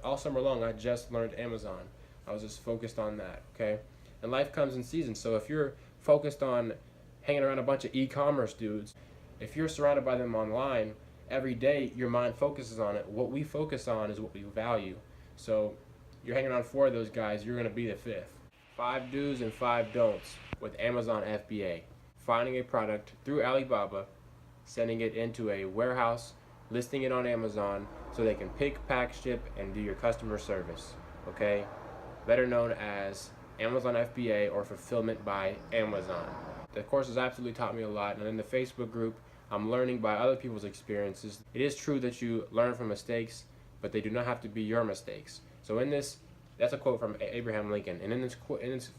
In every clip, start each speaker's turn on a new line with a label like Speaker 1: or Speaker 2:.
Speaker 1: all summer long I just learned Amazon. I was just focused on that, okay? And life comes in seasons. So if you're focused on hanging around a bunch of e-commerce dudes, if you're surrounded by them online every day, your mind focuses on it. What we focus on is what we value. So you're hanging around 4 of those guys, you're going to be the 5th. 5 do's and 5 don'ts with Amazon FBA. Finding a product through Alibaba, sending it into a warehouse, listing it on Amazon so they can pick, pack, ship, and do your customer service, okay? Better known as Amazon FBA or Fulfillment by Amazon. The course has absolutely taught me a lot, and in the Facebook group, I'm learning by other people's experiences. It is true that you learn from mistakes, but they do not have to be your mistakes. So in this, that's a quote from Abraham Lincoln, and in this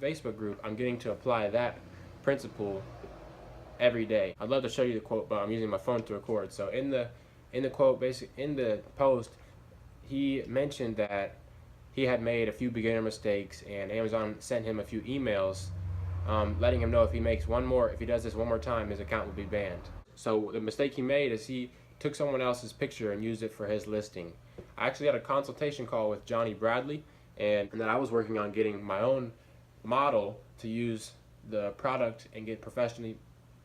Speaker 1: Facebook group, I'm getting to apply that principle every day. I'd love to show you the quote, but I'm using my phone to record. So in the quote, in the post, he mentioned that he had made a few beginner mistakes, and Amazon sent him a few emails letting him know if he does this one more time, his account will be banned. So the mistake he made is he took someone else's picture and used it for his listing. I actually had a consultation call with Johnny Bradley, and that I was working on getting my own model to use the product and get professionally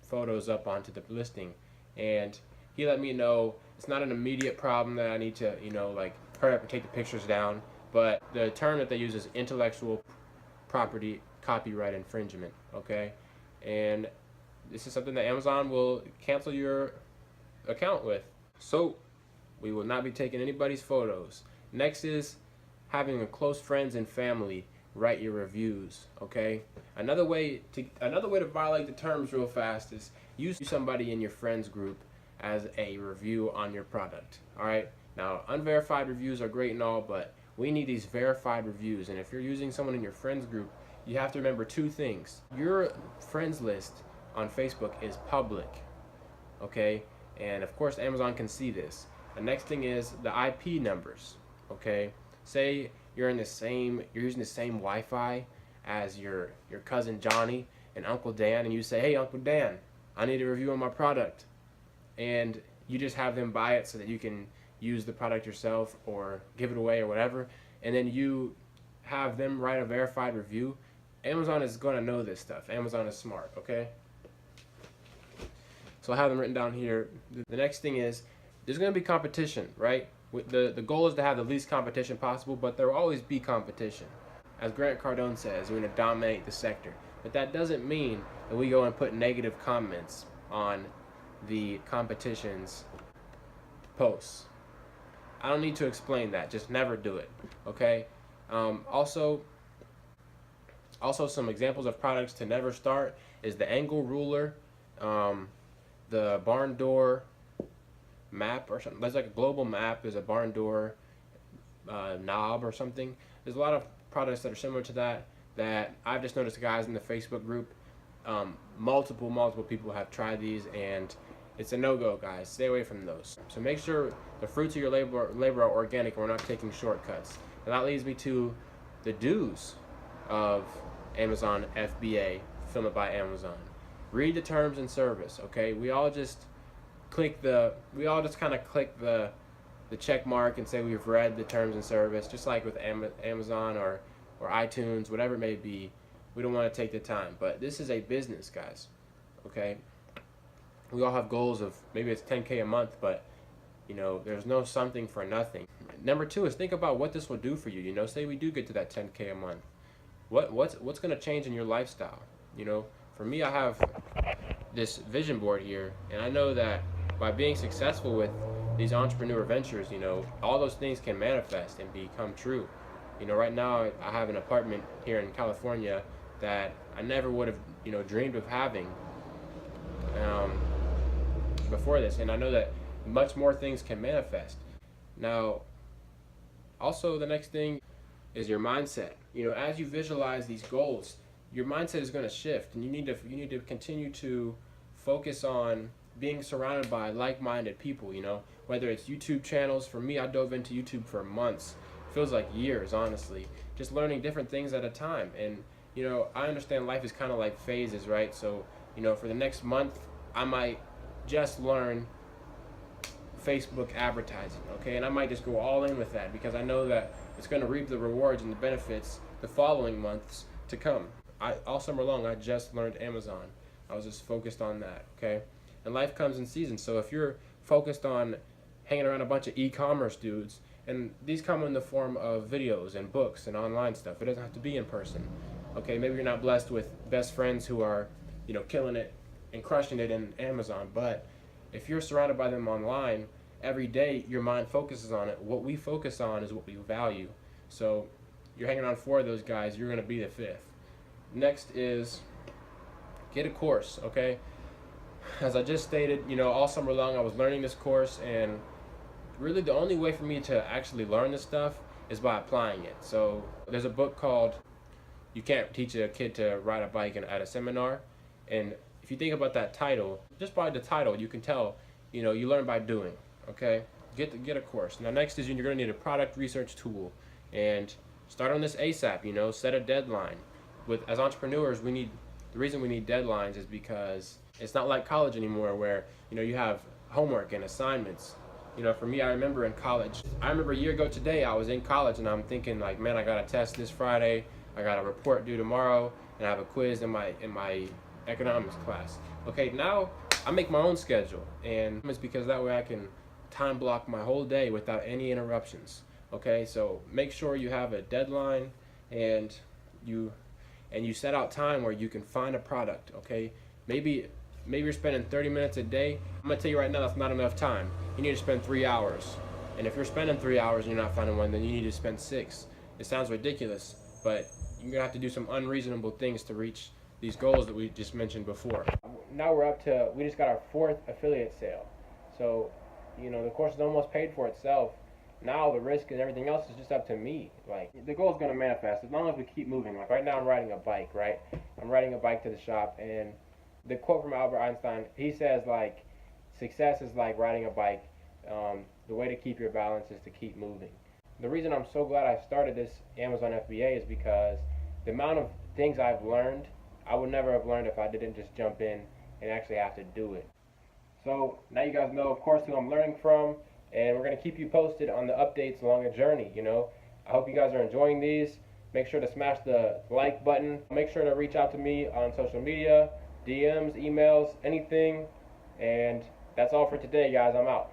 Speaker 1: photos up onto the listing. And he let me know it's not an immediate problem that I need to, like hurry up and take the pictures down, but the term that they use is intellectual property copyright infringement, okay? And this is something that Amazon will cancel your account with. So we will not be taking anybody's photos. Next is having a close friends and family write your reviews, okay? Another way to violate the terms real fast is use somebody in your friends group as a review on your product, all right? Now, unverified reviews are great and all, but we need these verified reviews. And if you're using someone in your friends group, you have to remember 2 things. Your friends list on Facebook is public, okay? And of course, Amazon can see this. The next thing is the IP numbers, okay? Say you're using the same Wi-Fi as your cousin Johnny and Uncle Dan, and you say, hey, Uncle Dan, I need a review on my product. And you just have them buy it so that you can use the product yourself or give it away or whatever, and then you have them write a verified review. Amazon is going to know this stuff. Amazon is smart, okay? So I have them written down here. The next thing is there's going to be competition, right? The goal is to have the least competition possible, but there will always be competition. As Grant Cardone says, we're going to dominate the sector. But that doesn't mean that we go and put negative comments on the competition's posts. I don't need to explain that. Just never do it, okay? Also some examples of products to never start is the angle ruler, the barn door map or something. That's like a global map. There's a barn door knob or something. There's a lot of products that are similar to that I've just noticed guys in the Facebook group. Multiple people have tried these, and it's a no-go, guys. Stay away from those. So make sure the fruits of your labor are organic and we're not taking shortcuts. And that leads me to the do's of Amazon FBA, Fulfillment by Amazon. Read the terms and service, okay? We all just kind of click the check mark and say we've read the terms and service, just like with Amazon or iTunes, whatever it may be. We don't want to take the time, but this is a business, guys, okay? We all have goals of maybe it's 10K a month, but there's no something for nothing. Number 2 is think about what this will do for you. Say we do get to that 10K a month. What's going to change in your lifestyle? For me, I have this vision board here, and I know that by being successful with these entrepreneur ventures, all those things can manifest and become true. Right now I have an apartment here in California that I never would have, dreamed of having before this, and I know that much more things can manifest. Now, also the next thing is your mindset. As you visualize these goals, your mindset is going to shift, and you need to continue to focus on being surrounded by like-minded people. Whether it's YouTube channels. For me, I dove into YouTube for months. Feels like years, honestly, just learning different things at a time. And I understand life is kind of like phases, right? So for the next month I might just learn Facebook advertising, okay? And I might just go all in with that because I know that it's going to reap the rewards and the benefits the following months to come. All summer long, I just learned Amazon. I was just focused on that, okay? And life comes in seasons, so if you're focused on hanging around a bunch of e-commerce dudes, and these come in the form of videos and books and online stuff. It doesn't have to be in person, okay? Maybe you're not blessed with best friends who are, killing it and crushing it in Amazon, but if you're surrounded by them online, every day your mind focuses on it. What we focus on is what we value. So you're hanging around 4 of those guys, you're going to be the 5th. Next is get a course, okay? As I just stated, all summer long I was learning this course, and really the only way for me to actually learn this stuff is by applying it. So there's a book called You Can't Teach a Kid to Ride a Bike at a Seminar, and if you think about that title, just by the title you can tell, you learn by doing, okay? Get a course. Now next is you're going to need a product research tool, and start on this ASAP, set a deadline. As entrepreneurs, the reason we need deadlines is because it's not like college anymore where, you have homework and assignments. For me, I remember in college, a year ago today, I was in college and I'm thinking like, man, I got a test this Friday, I got a report due tomorrow, and I have a quiz in my economics class. Okay, now I make my own schedule, and it's because that way I can time block my whole day without any interruptions. Okay, so make sure you have a deadline and you set out time where you can find a product. Okay, maybe you're spending 30 minutes a day. I'm gonna tell you right now, that's not enough time. You need to spend 3 hours, and if you're spending 3 hours and you're not finding one, then you need to spend 6. It sounds ridiculous, but you're gonna have to do some unreasonable things to reach these goals that we just mentioned before. Now we just got our 4th affiliate sale. So, the course is almost paid for itself. Now the risk and everything else is just up to me. Like, the goal is going to manifest as long as we keep moving. Like right now I'm riding a bike, right? I'm riding a bike to the shop, and the quote from Albert Einstein, he says like, success is like riding a bike. The way to keep your balance is to keep moving. The reason I'm so glad I started this Amazon FBA is because the amount of things I've learned, I would never have learned if I didn't just jump in and actually have to do it. So now you guys know, of course, who I'm learning from, and we're going to keep you posted on the updates along the journey. I hope you guys are enjoying these. Make sure to smash the like button. Make sure to reach out to me on social media, DMs, emails, anything. And that's all for today, guys. I'm out.